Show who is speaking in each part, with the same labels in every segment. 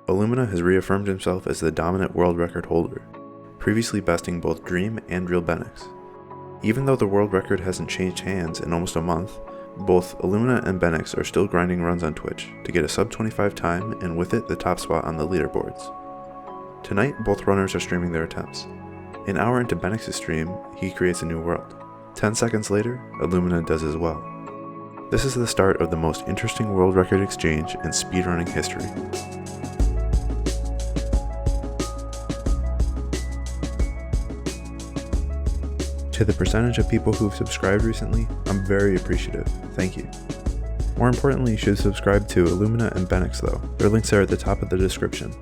Speaker 1: Illumina has reaffirmed himself as the dominant world record holder, previously besting both Dream and Real Benix. Even though the world record hasn't changed hands in almost a month, both Illumina and Benix are still grinding runs on Twitch to get a sub 25 time and with it the top spot on the leaderboards. Tonight, both runners are streaming their attempts. An hour into Benix's stream, he creates a new world. 10 seconds later, Illumina does as well. This is the start of the most interesting world record exchange in speedrunning history. To the percentage of people who've subscribed recently, I'm very appreciative, thank you. More importantly, you should subscribe to Illumina and Benix though, their links are at the top of the description.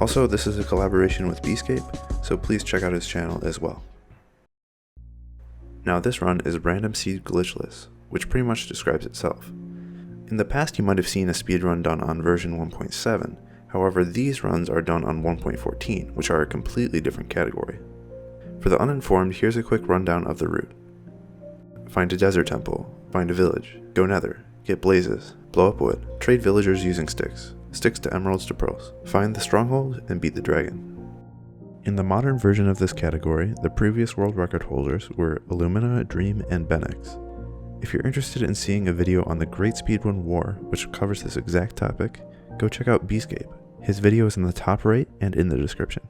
Speaker 1: Also, this is a collaboration with Beescape, so please check out his channel as well. Now this run is random seed glitchless, which pretty much describes itself. In the past you might have seen a speedrun done on version 1.7, however these runs are done on 1.14, which are a completely different category. For the uninformed, here's a quick rundown of the route. Find a desert temple, find a village, go nether, get blazes, blow up wood, trade villagers using sticks to emeralds to pearls, find the stronghold, and beat the dragon. In the modern version of this category, the previous world record holders were Illumina, Dream, and Benix. If you're interested in seeing a video on the Great Speedrun War, which covers this exact topic, go check out Beescape. His video is in the top right and in the description.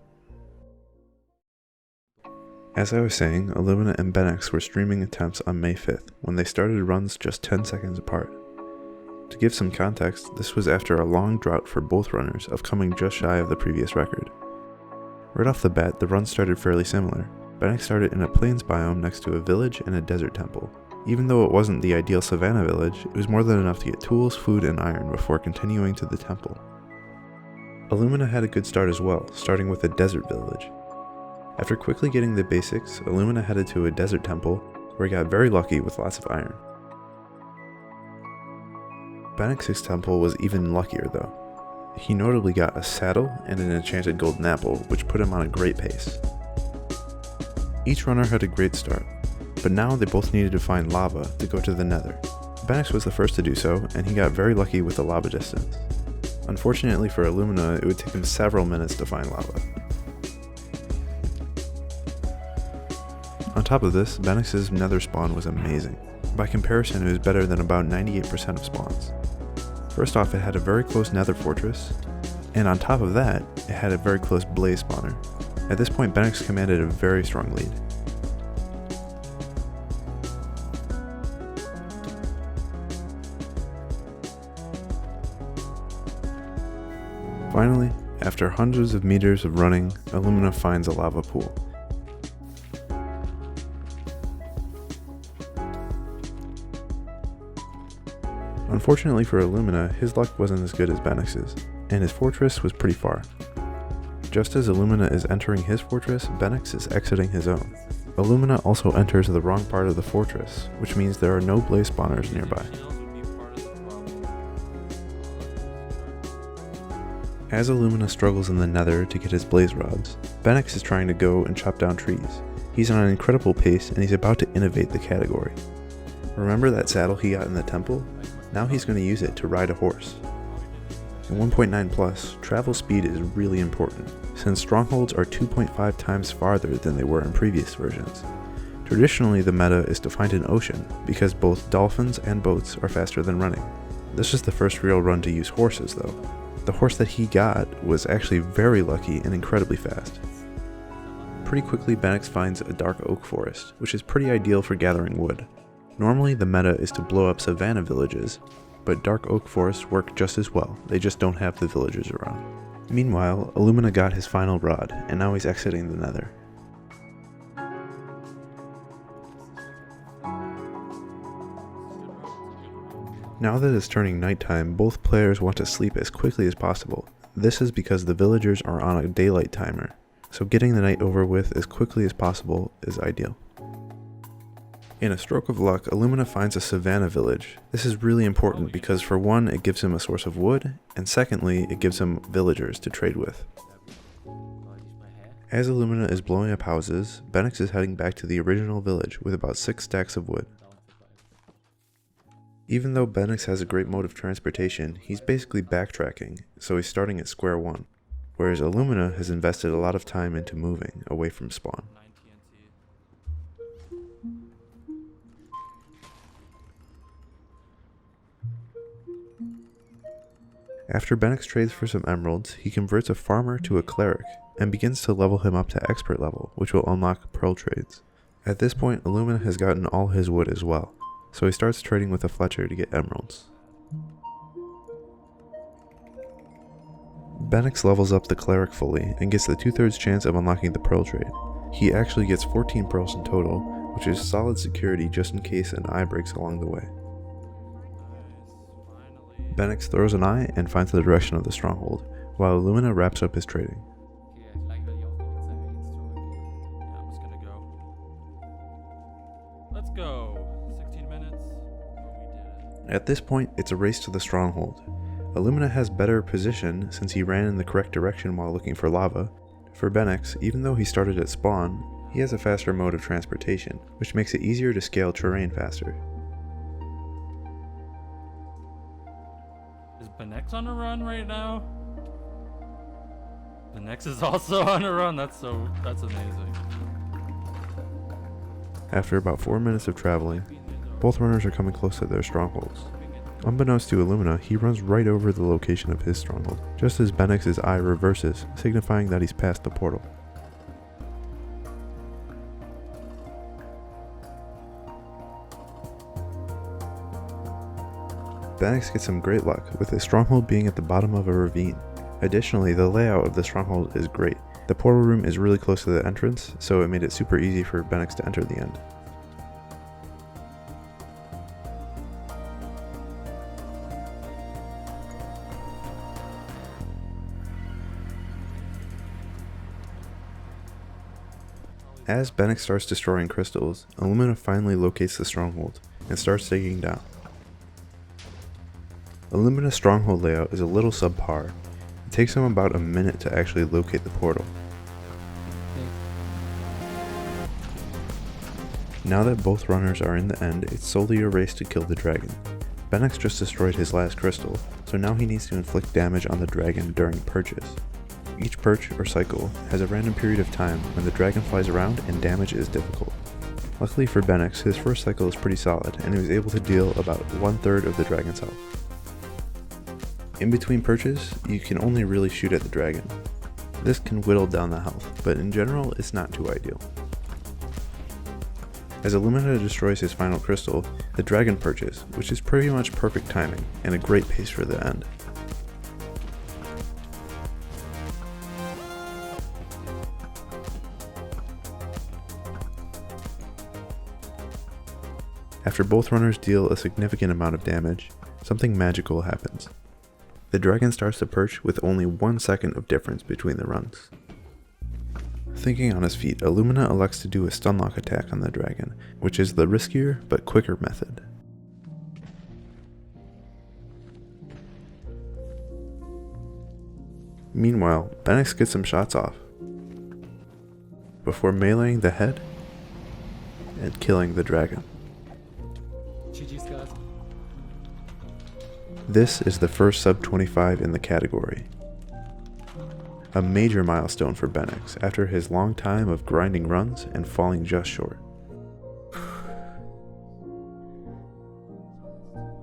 Speaker 1: As I was saying, Illumina and Benix were streaming attempts on May 5th, when they started runs just 10 seconds apart. To give some context, this was after a long drought for both runners of coming just shy of the previous record. Right off the bat, the runs started fairly similar. Benix started in a plains biome next to a village and a desert temple. Even though it wasn't the ideal savanna village, it was more than enough to get tools, food, and iron before continuing to the temple. Illumina had a good start as well, starting with a desert village. After quickly getting the basics, Illumina headed to a desert temple, where he got very lucky with lots of iron. Benix's temple was even luckier though. He notably got a saddle and an enchanted golden apple, which put him on a great pace. Each runner had a great start, but now they both needed to find lava to go to the nether. Benix was the first to do so, and he got very lucky with the lava distance. Unfortunately for Illumina, it would take him several minutes to find lava. On top of this, Benix's nether spawn was amazing. By comparison, it was better than about 98% of spawns. First off, it had a very close nether fortress, and on top of that, it had a very close blaze spawner. At this point, Benix commanded a very strong lead. Finally, after hundreds of meters of running, Illumina finds a lava pool. Unfortunately for Illumina, his luck wasn't as good as Benix's, and his fortress was pretty far. Just as Illumina is entering his fortress, Benix is exiting his own. Illumina also enters the wrong part of the fortress, which means there are no blaze spawners nearby. As Illumina struggles in the nether to get his blaze rods, Benix is trying to go and chop down trees. He's on an incredible pace and he's about to innovate the category. Remember that saddle he got in the temple? Now he's going to use it to ride a horse. In 1.9 plus, travel speed is really important, since strongholds are 2.5 times farther than they were in previous versions. Traditionally, the meta is to find an ocean, because both dolphins and boats are faster than running. This is the first real run to use horses though. The horse that he got was actually very lucky and incredibly fast. Pretty quickly, Benix finds a dark oak forest, which is pretty ideal for gathering wood. Normally the meta is to blow up savanna villages, but dark oak forests work just as well, they just don't have the villagers around. Meanwhile, Illumina got his final rod, and now he's exiting the nether. Now that it's turning nighttime, both players want to sleep as quickly as possible. This is because the villagers are on a daylight timer, so getting the night over with as quickly as possible is ideal. In a stroke of luck, Illumina finds a savanna village. This is really important because for one, it gives him a source of wood, and secondly, it gives him villagers to trade with. As Illumina is blowing up houses, Benix is heading back to the original village with about 6 stacks of wood. Even though Benix has a great mode of transportation, he's basically backtracking, so he's starting at square one, whereas Illumina has invested a lot of time into moving away from spawn. After Benix trades for some emeralds, he converts a farmer to a cleric, and begins to level him up to expert level, which will unlock pearl trades. At this point, Illumina has gotten all his wood as well, so he starts trading with a Fletcher to get emeralds. Benix levels up the cleric fully, and gets the 2/3 chance of unlocking the pearl trade. He actually gets 14 pearls in total, which is solid security just in case an eye breaks along the way. Benix throws an eye and finds the direction of the stronghold, while Illumina wraps up his trading.
Speaker 2: Let's go. 16 minutes. But we did it.
Speaker 1: At this point, it's a race to the stronghold. Illumina has better position since he ran in the correct direction while looking for lava. For Benix, even though he started at spawn, he has a faster mode of transportation, which makes it easier to scale terrain faster.
Speaker 2: Is Benex on a run right now? Benex is also on a run. That's amazing.
Speaker 1: After about 4 minutes of traveling, both runners are coming close to their strongholds. Unbeknownst to Illumina, he runs right over the location of his stronghold, just as Benix's eye reverses, signifying that he's past the portal. Benix gets some great luck, with his stronghold being at the bottom of a ravine. Additionally, the layout of the stronghold is great. The portal room is really close to the entrance, so it made it super easy for Benix to enter the end. As Benix starts destroying crystals, Illumina finally locates the stronghold and starts digging down. Illumina's stronghold layout is a little subpar. It takes him about a minute to actually locate the portal. Now that both runners are in the end, it's solely a race to kill the dragon. Benix just destroyed his last crystal, so now he needs to inflict damage on the dragon during purges. Each perch or cycle has a random period of time when the dragon flies around and damage is difficult. Luckily for Benix, his first cycle is pretty solid and he was able to deal about 1/3 of the dragon's health. In between perches, you can only really shoot at the dragon. This can whittle down the health, but in general it's not too ideal. As Illumina destroys his final crystal, the dragon perches, which is pretty much perfect timing and a great pace for the end. After both runners deal a significant amount of damage, something magical happens. The dragon starts to perch with only 1 second of difference between the runs. Thinking on his feet, Illumina elects to do a stunlock attack on the dragon, which is the riskier but quicker method. Meanwhile, Benix gets some shots off, before meleeing the head and killing the dragon. This is the first sub 25 in the category. A major milestone for Benix after his long time of grinding runs and falling just short.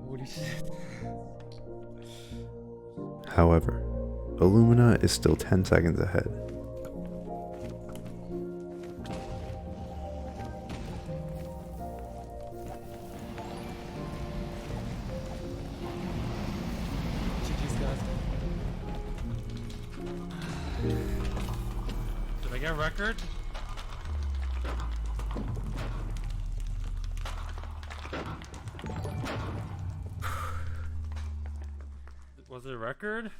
Speaker 2: Holy shit.
Speaker 1: However, Illumina is still 10 seconds ahead.
Speaker 2: Did I get a record? Was it a record?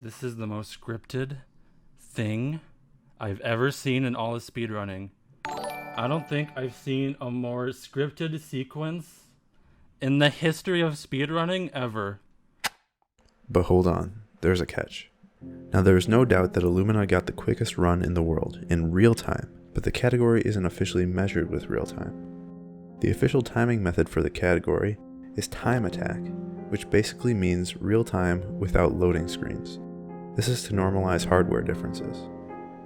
Speaker 2: This is the most scripted thing I've ever seen in all of speedrunning. I don't think I've seen a more scripted sequence in the history of speedrunning ever.
Speaker 1: But hold on, there's a catch. Now there is no doubt that Illumina got the quickest run in the world in real time, but the category isn't officially measured with real time. The official timing method for the category is time attack, which basically means real time without loading screens. This is to normalize hardware differences.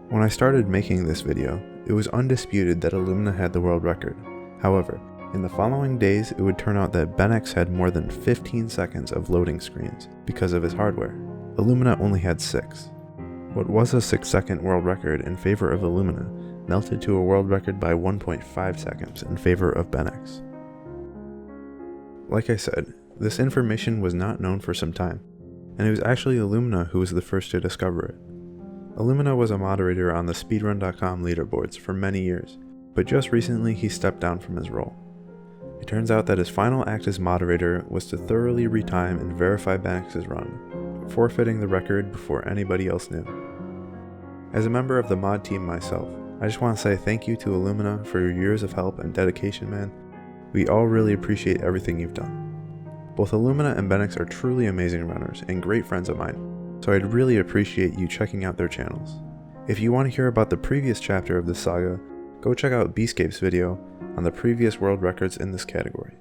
Speaker 1: When I started making this video, it was undisputed that Illumina had the world record. However, in the following days, it would turn out that Benex had more than 15 seconds of loading screens because of his hardware. Illumina only had 6. What was a 6-second world record in favor of Illumina melted to a world record by 1.5 seconds in favor of Benex. Like I said, this information was not known for some time, and it was actually Illumina who was the first to discover it. Illumina was a moderator on the Speedrun.com leaderboards for many years, but just recently he stepped down from his role. It turns out that his final act as moderator was to thoroughly retime and verify Benex's run, forfeiting the record before anybody else knew. As a member of the mod team myself, I just want to say thank you to Illumina for your years of help and dedication, man. We all really appreciate everything you've done. Both Illumina and Benex are truly amazing runners and great friends of mine, so I'd really appreciate you checking out their channels. If you want to hear about the previous chapter of this saga, go check out Beescape's video on the previous world records in this category.